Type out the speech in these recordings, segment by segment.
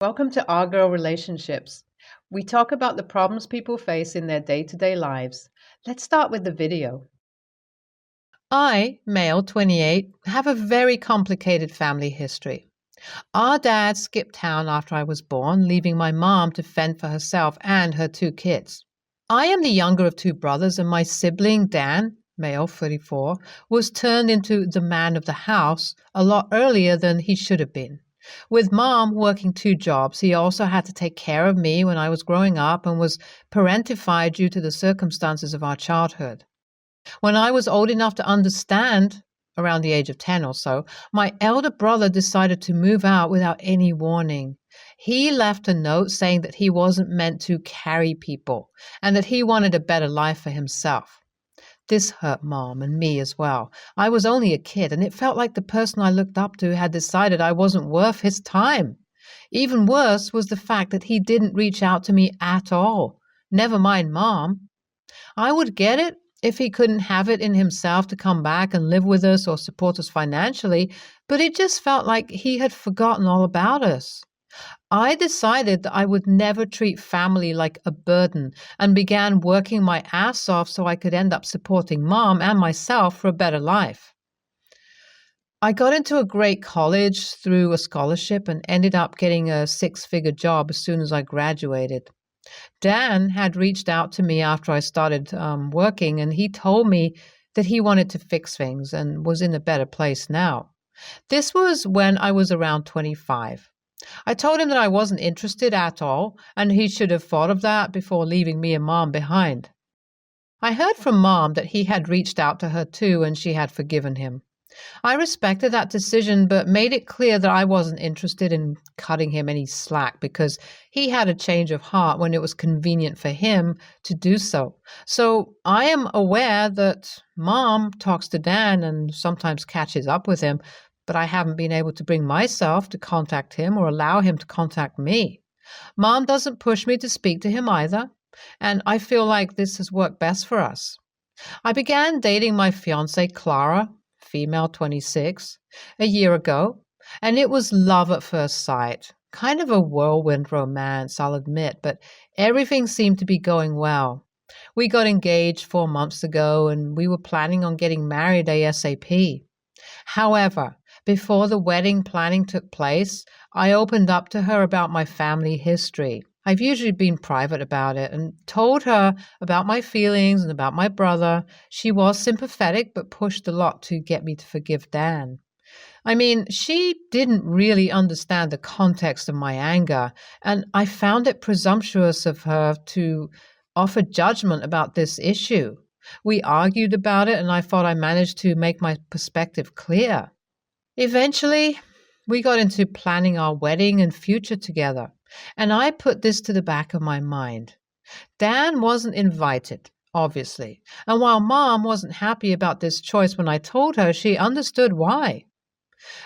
Welcome to Our Girl Relationships. We talk about the problems people face in their day-to-day lives. Let's start with the video. I, male 28, have a very complicated family history. Our dad skipped town after I was born, leaving my mom to fend for herself and her two kids. I am the younger of two brothers, and my sibling, Dan, male 34, was turned into the man of the house a lot earlier than he should have been. With mom working two jobs, he also had to take care of me when I was growing up and was parentified due to the circumstances of our childhood. When I was old enough to understand, around the age of 10 or so, my elder brother decided to move out without any warning. He left a note saying that he wasn't meant to carry people and that he wanted a better life for himself. This hurt Mom and me as well. I was only a kid, and it felt like the person I looked up to had decided I wasn't worth his time. Even worse was the fact that he didn't reach out to me at all. Never mind Mom. I would get it if he couldn't have it in himself to come back and live with us or support us financially, but it just felt like he had forgotten all about us. I decided that I would never treat family like a burden and began working my ass off so I could end up supporting Mom and myself for a better life. I got into a great college through a scholarship and ended up getting a six-figure job as soon as I graduated. Dan had reached out to me after I started working, and he told me that he wanted to fix things and was in a better place now. This was when I was around 25. I told him that I wasn't interested at all, and he should have thought of that before leaving me and Mom behind. I heard from Mom that he had reached out to her too, and she had forgiven him. I respected that decision, but made it clear that I wasn't interested in cutting him any slack because he had a change of heart when it was convenient for him to do so. So I am aware that Mom talks to Dan and sometimes catches up with him, but I haven't been able to bring myself to contact him or allow him to contact me. Mom doesn't push me to speak to him either, and I feel like this has worked best for us. I began dating my fiancée, Clara, female 26, a year ago, and it was love at first sight. Kind of a whirlwind romance, I'll admit, but everything seemed to be going well. We got engaged 4 months ago, and we were planning on getting married ASAP. However, before the wedding planning took place, I opened up to her about my family history. I've usually been private about it and told her about my feelings and about my brother. She was sympathetic but pushed a lot to get me to forgive Dan. I mean, she didn't really understand the context of my anger, and I found it presumptuous of her to offer judgment about this issue. We argued about it, and I thought I managed to make my perspective clear. Eventually, we got into planning our wedding and future together, and I put this to the back of my mind. Dan wasn't invited, obviously, and while Mom wasn't happy about this choice when I told her, she understood why.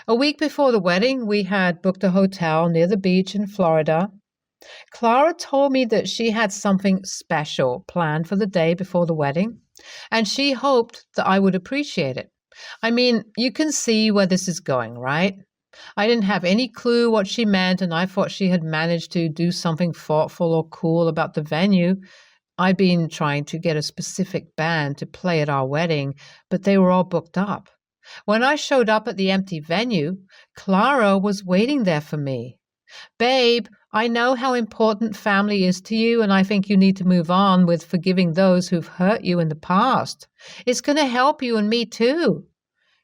A week before the wedding, we had booked a hotel near the beach in Florida. Clara told me that she had something special planned for the day before the wedding, and she hoped that I would appreciate it. I mean, you can see where this is going, right? I didn't have any clue what she meant, and I thought she had managed to do something thoughtful or cool about the venue. I'd been trying to get a specific band to play at our wedding, but they were all booked up. When I showed up at the empty venue, Clara was waiting there for me. "Babe, I know how important family is to you, and I think you need to move on with forgiving those who've hurt you in the past. It's going to help you and me too,"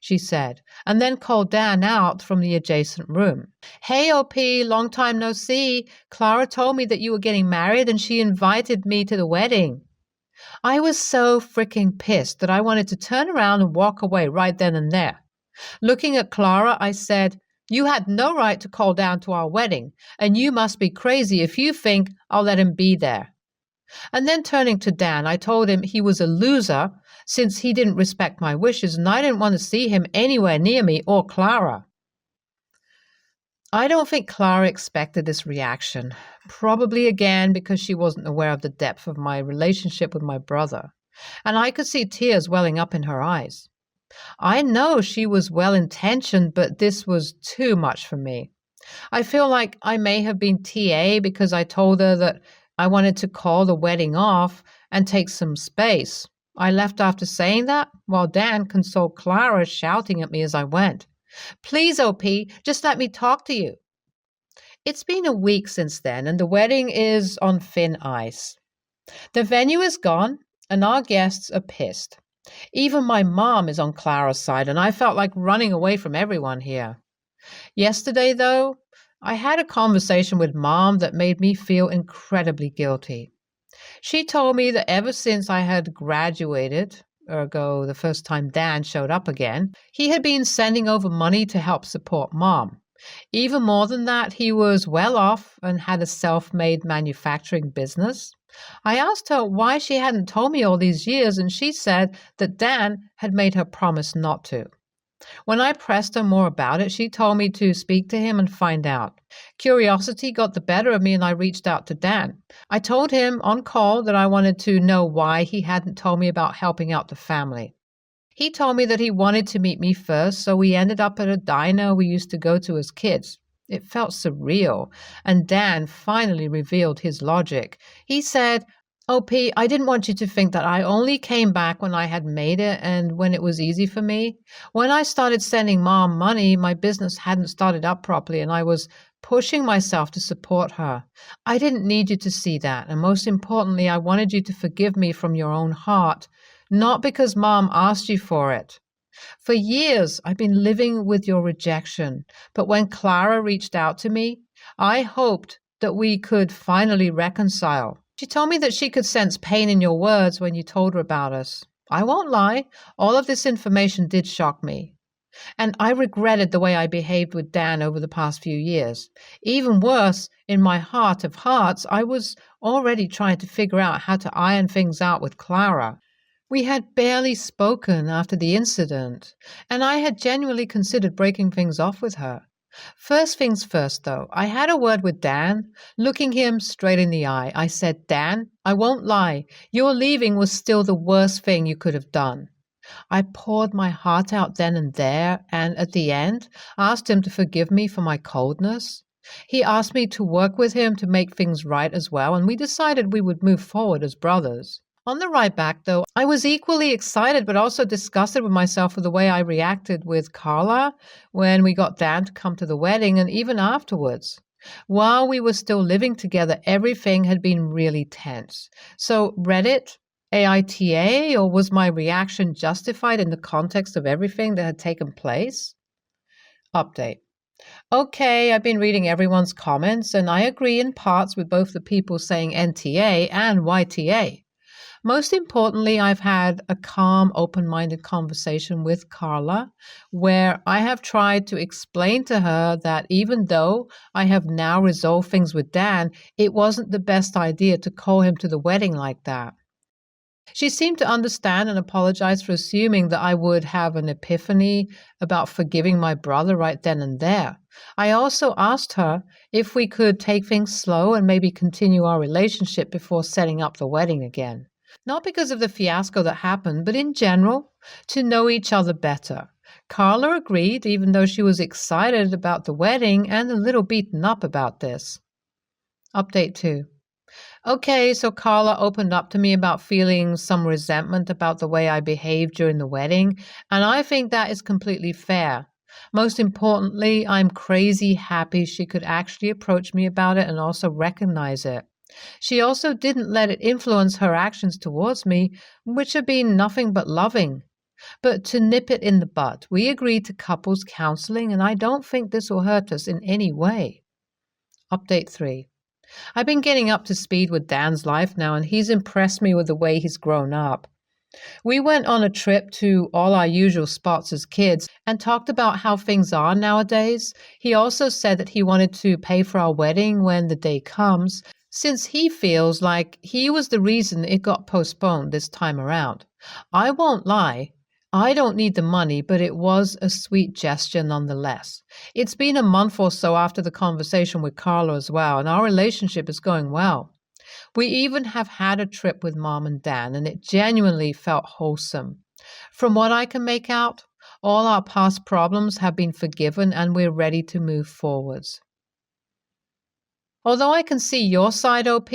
she said, and then called Dan out from the adjacent room. "Hey, OP, long time no see. Clara told me that you were getting married, and she invited me to the wedding." I was so freaking pissed that I wanted to turn around and walk away right then and there. Looking at Clara, I said, "You had no right to call down to our wedding, and you must be crazy if you think I'll let him be there." And then turning to Dan, I told him he was a loser since he didn't respect my wishes, and I didn't want to see him anywhere near me or Clara. I don't think Clara expected this reaction, probably again because she wasn't aware of the depth of my relationship with my brother, and I could see tears welling up in her eyes. I know she was well-intentioned, but this was too much for me. I feel like I may have been TA because I told her that I wanted to call the wedding off and take some space. I left after saying that while Dan consoled Clara, shouting at me as I went. Please, OP, just let me talk to you. It's been a week since then, and the wedding is on thin ice. The venue is gone, and our guests are pissed. Even my mom is on Clara's side, and I felt like running away from everyone here. Yesterday, though, I had a conversation with Mom that made me feel incredibly guilty. She told me that ever since I had graduated, ergo the first time Dan showed up again, he had been sending over money to help support Mom. Even more than that, he was well off and had a self-made manufacturing business. I asked her why she hadn't told me all these years, and she said that Dan had made her promise not to. When I pressed her more about it, she told me to speak to him and find out. Curiosity got the better of me, and I reached out to Dan. I told him on call that I wanted to know why he hadn't told me about helping out the family. He told me that he wanted to meet me first, so we ended up at a diner we used to go to as kids. It felt surreal, and Dan finally revealed his logic. He said, OP, I didn't want you to think that I only came back when I had made it and when it was easy for me. When I started sending Mom money, my business hadn't started up properly, and I was pushing myself to support her. I didn't need you to see that, and most importantly, I wanted you to forgive me from your own heart, not because Mom asked you for it. For years, I've been living with your rejection, but when Clara reached out to me, I hoped that we could finally reconcile. She told me that she could sense pain in your words when you told her about us. I won't lie, all of this information did shock me. And I regretted the way I behaved with Dan over the past few years. Even worse, in my heart of hearts, I was already trying to figure out how to iron things out with Clara. We had barely spoken after the incident, and I had genuinely considered breaking things off with her. First things first, though, I had a word with Dan. Looking him straight in the eye, I said, Dan, I won't lie. Your leaving was still the worst thing you could have done. I poured my heart out then and there, and at the end, asked him to forgive me for my coldness. He asked me to work with him to make things right as well, and we decided we would move forward as brothers. On the ride back, though, I was equally excited but also disgusted with myself for the way I reacted with Carla when we got Dan to come to the wedding and even afterwards. While we were still living together, everything had been really tense. So Reddit, AITA, or was my reaction justified in the context of everything that had taken place? Update. Okay, I've been reading everyone's comments, and I agree in parts with both the people saying NTA and YTA. Most importantly, I've had a calm, open-minded conversation with Carla, where I have tried to explain to her that even though I have now resolved things with Dan, it wasn't the best idea to call him to the wedding like that. She seemed to understand and apologize for assuming that I would have an epiphany about forgiving my brother right then and there. I also asked her if we could take things slow and maybe continue our relationship before setting up the wedding again. Not because of the fiasco that happened, but in general, to know each other better. Carla agreed, even though she was excited about the wedding and a little beaten up about this. Update 2. Okay, so Carla opened up to me about feeling some resentment about the way I behaved during the wedding, and I think that is completely fair. Most importantly, I'm crazy happy she could actually approach me about it and also recognize it. She also didn't let it influence her actions towards me, which have been nothing but loving. But to nip it in the bud, we agreed to couples counseling, and I don't think this will hurt us in any way. Update 3. I've been getting up to speed with Dan's life now, and he's impressed me with the way he's grown up. We went on a trip to all our usual spots as kids and talked about how things are nowadays. He also said that he wanted to pay for our wedding when the day comes, since he feels like he was the reason it got postponed this time around. I won't lie, I don't need the money, but it was a sweet gesture nonetheless. It's been a month or so after the conversation with Carla as well, and our relationship is going well. We even have had a trip with Mom and Dan, and it genuinely felt wholesome. From what I can make out, all our past problems have been forgiven and we're ready to move forwards. Although I can see your side, OP,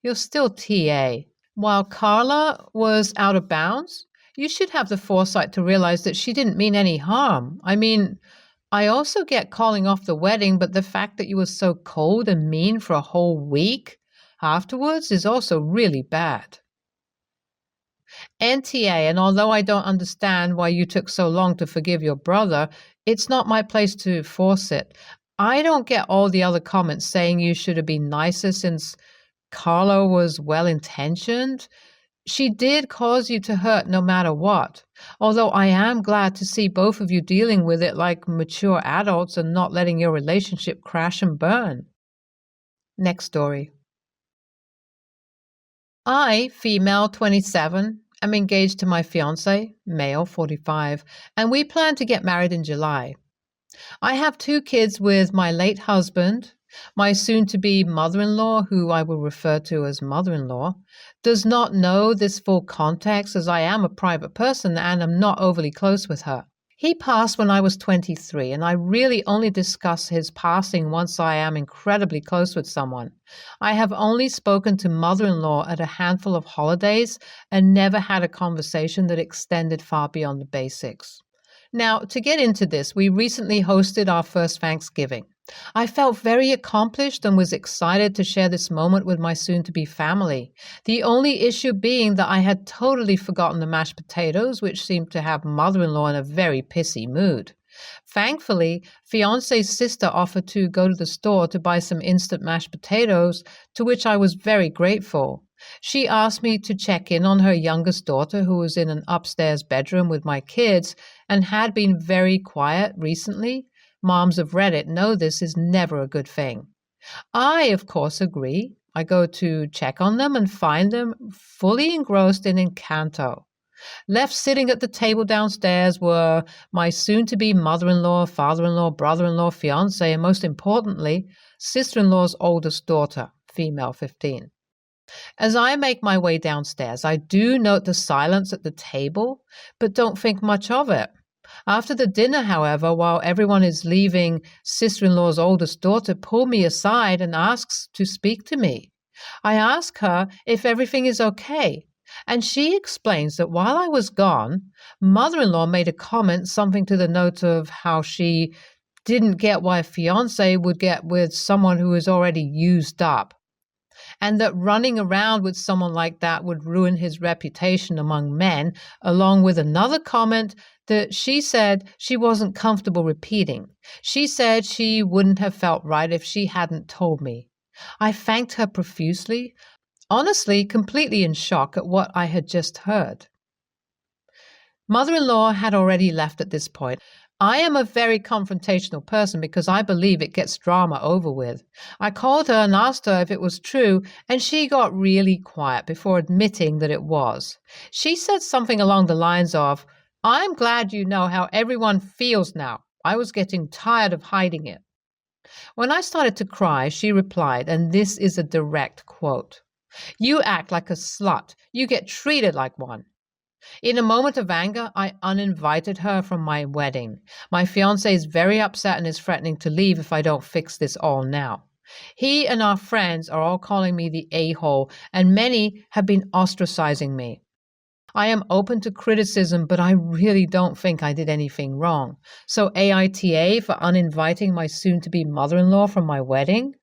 you're still TA. While Carla was out of bounds, you should have the foresight to realize that she didn't mean any harm. I mean, I also get calling off the wedding, but the fact that you were so cold and mean for a whole week afterwards is also really bad. NTA, and although I don't understand why you took so long to forgive your brother, it's not my place to force it. I don't get all the other comments saying you should have been nicer since Carla was well intentioned. She did cause you to hurt no matter what. Although I am glad to see both of you dealing with it like mature adults and not letting your relationship crash and burn. Next story. I, female 27, am engaged to my fiance, male 45, and we plan to get married in July. I have 2 kids with my late husband. My soon-to-be mother-in-law, who I will refer to as mother-in-law, does not know this full context as I am a private person and am not overly close with her. He passed when I was 23, and I really only discuss his passing once I am incredibly close with someone. I have only spoken to mother-in-law at a handful of holidays and never had a conversation that extended far beyond the basics. Now, to get into this, we recently hosted our first Thanksgiving. I felt very accomplished and was excited to share this moment with my soon-to-be family. The only issue being that I had totally forgotten the mashed potatoes, which seemed to have mother-in-law in a very pissy mood. Thankfully, fiance's sister offered to go to the store to buy some instant mashed potatoes, to which I was very grateful. She asked me to check in on her youngest daughter, who was in an upstairs bedroom with my kids and had been very quiet recently. Moms of Reddit know this is never a good thing. I, of course, agree. I go to check on them and find them fully engrossed in Encanto. Left sitting at the table downstairs were my soon-to-be mother-in-law, father-in-law, brother-in-law, fiancé, and most importantly, sister-in-law's oldest daughter, female 15. As I make my way downstairs, I do note the silence at the table, but don't think much of it. After the dinner, however, while everyone is leaving, sister-in-law's oldest daughter pulls me aside and asks to speak to me. I ask her if everything is okay, and she explains that while I was gone, mother-in-law made a comment, something to the note of how she didn't get why a fiancé would get with someone who is already used up, and that running around with someone like that would ruin his reputation among men, along with another comment that she said she wasn't comfortable repeating. She said she wouldn't have felt right if she hadn't told me. I thanked her profusely, honestly completely in shock at what I had just heard. Mother-in-law had already left at this point. I am a very confrontational person because I believe it gets drama over with. I called her and asked her if it was true, and she got really quiet before admitting that it was. She said something along the lines of, "I'm glad you know how everyone feels now. I was getting tired of hiding it." When I started to cry, she replied, and this is a direct quote, "You act like a slut. You get treated like one." In a moment of anger, I uninvited her from my wedding. My fiancé is very upset and is threatening to leave if I don't fix this all now. He and our friends are all calling me the a-hole, and many have been ostracizing me. I am open to criticism, but I really don't think I did anything wrong. So AITA for uninviting my soon-to-be mother-in-law from my wedding?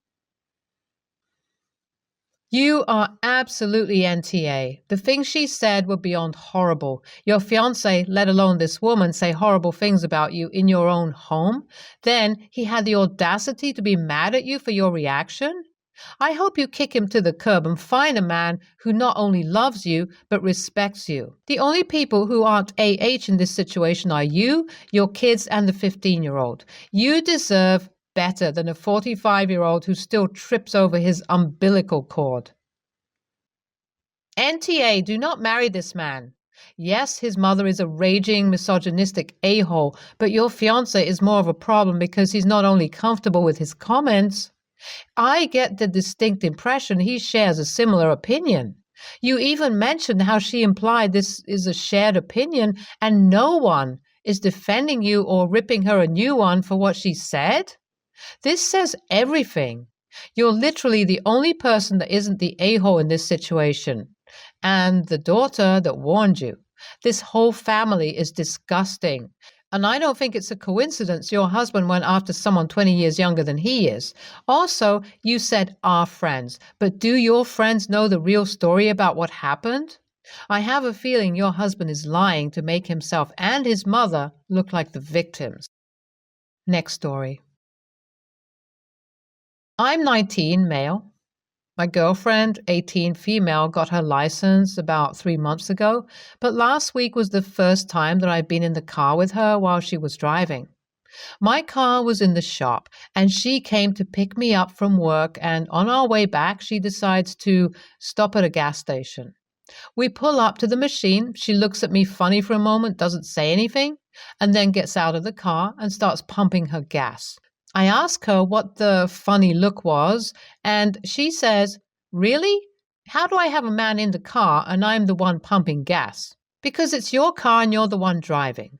You are absolutely NTA. The things she said were beyond horrible. Your fiancé, let alone this woman, say horrible things about you in your own home. Then he had the audacity to be mad at you for your reaction? I hope you kick him to the curb and find a man who not only loves you, but respects you. The only people who aren't AH in this situation are you, your kids, and the 15-year-old. You deserve better than a 45-year-old who still trips over his umbilical cord. NTA, do not marry this man. Yes, his mother is a raging, misogynistic a-hole, but your fiancé is more of a problem because he's not only comfortable with his comments. I get the distinct impression he shares a similar opinion. You even mentioned how she implied this is a shared opinion and no one is defending you or ripping her a new one for what she said. This says everything. You're literally the only person that isn't the a-hole in this situation. And the daughter that warned you. This whole family is disgusting. And I don't think it's a coincidence your husband went after someone 20 years younger than he is. Also, you said our friends, but do your friends know the real story about what happened? I have a feeling your husband is lying to make himself and his mother look like the victims. Next story. I'm 19, male. My girlfriend, 18, female, got her license about 3 months ago, but last week was the first time that I've been in the car with her while she was driving. My car was in the shop, and she came to pick me up from work, and on our way back, she decides to stop at a gas station. We pull up to the machine. She looks at me funny for a moment, doesn't say anything, and then gets out of the car and starts pumping her gas. I ask her what the funny look was, and she says, "Really? How do I have a man in the car and I'm the one pumping gas? Because it's your car and you're the one driving."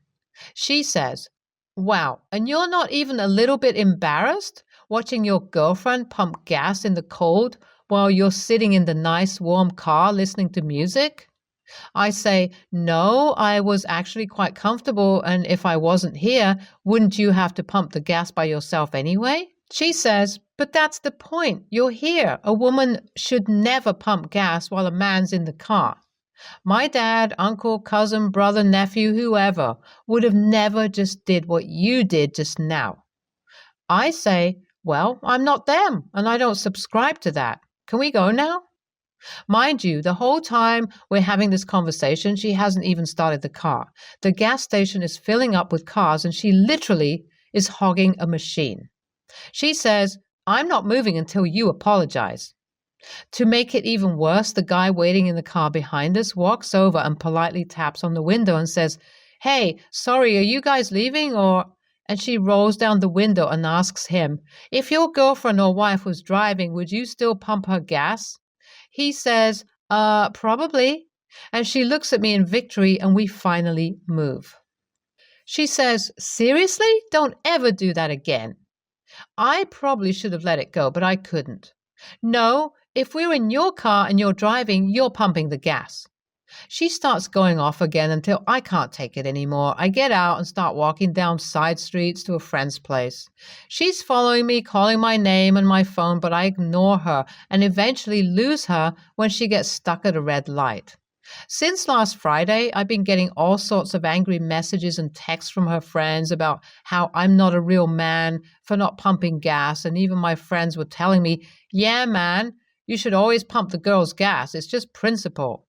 She says, "Wow, and you're not even a little bit embarrassed watching your girlfriend pump gas in the cold while you're sitting in the nice warm car listening to music?" I say, "No, I was actually quite comfortable, and if I wasn't here, wouldn't you have to pump the gas by yourself anyway?" She says, "But that's the point. You're here. A woman should never pump gas while a man's in the car. My dad, uncle, cousin, brother, nephew, whoever, would have never just did what you did just now." I say, "Well, I'm not them, and I don't subscribe to that. Can we go now?" Mind you, the whole time we're having this conversation, she hasn't even started the car. The gas station is filling up with cars, and she literally is hogging a machine. She says, "I'm not moving until you apologize." To make it even worse, the guy waiting in the car behind us walks over and politely taps on the window and says, "Hey, sorry, are you guys leaving or..." And she rolls down the window and asks him, "If your girlfriend or wife was driving, would you still pump her gas?" He says, Probably." And she looks at me in victory, and we finally move. She says, "Seriously? Don't ever do that again." I probably should have let it go, but I couldn't. "No, if we're in your car and you're driving, you're pumping the gas." She starts going off again until I can't take it anymore. I get out and start walking down side streets to a friend's place. She's following me, calling my name and my phone, but I ignore her and eventually lose her when she gets stuck at a red light. Since last Friday, I've been getting all sorts of angry messages and texts from her friends about how I'm not a real man for not pumping gas, and even my friends were telling me, "Yeah, man, you should always pump the girl's gas. It's just principle."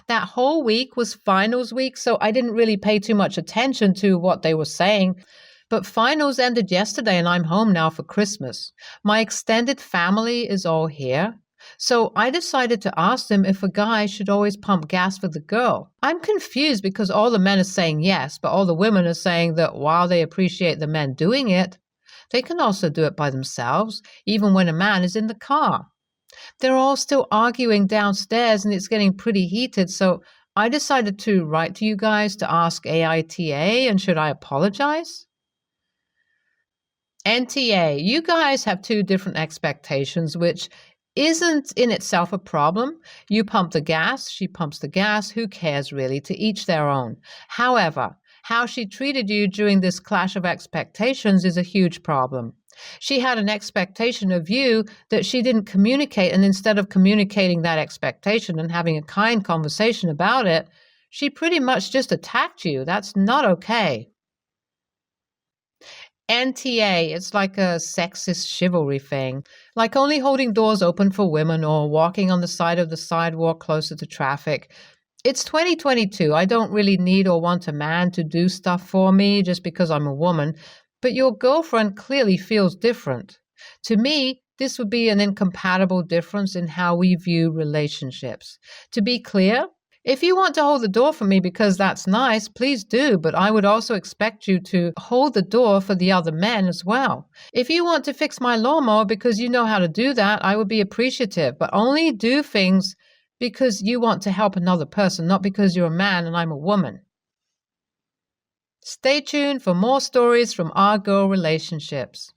That whole week was finals week, so I didn't really pay too much attention to what they were saying. But finals ended yesterday, and I'm home now for Christmas. My extended family is all here. So I decided to ask them if a guy should always pump gas for the girl. I'm confused because all the men are saying yes, but all the women are saying that while they appreciate the men doing it, they can also do it by themselves, even when a man is in the car. They're all still arguing downstairs, and it's getting pretty heated, so I decided to write to you guys to ask AITA, and should I apologize? NTA, you guys have two different expectations, which isn't in itself a problem. You pump the gas, she pumps the gas, who cares really? To each their own. However, how she treated you during this clash of expectations is a huge problem. She had an expectation of you that she didn't communicate, and instead of communicating that expectation and having a kind conversation about it, she pretty much just attacked you. That's not okay. NTA, it's like a sexist chivalry thing, like only holding doors open for women or walking on the side of the sidewalk closer to traffic. It's 2022. I don't really need or want a man to do stuff for me just because I'm a woman, but your girlfriend clearly feels different. To me, this would be an incompatible difference in how we view relationships. To be clear, if you want to hold the door for me because that's nice, please do, but I would also expect you to hold the door for the other men as well. If you want to fix my lawnmower because you know how to do that, I would be appreciative, but only do things because you want to help another person, not because you're a man and I'm a woman. Stay tuned for more stories from our girl relationships.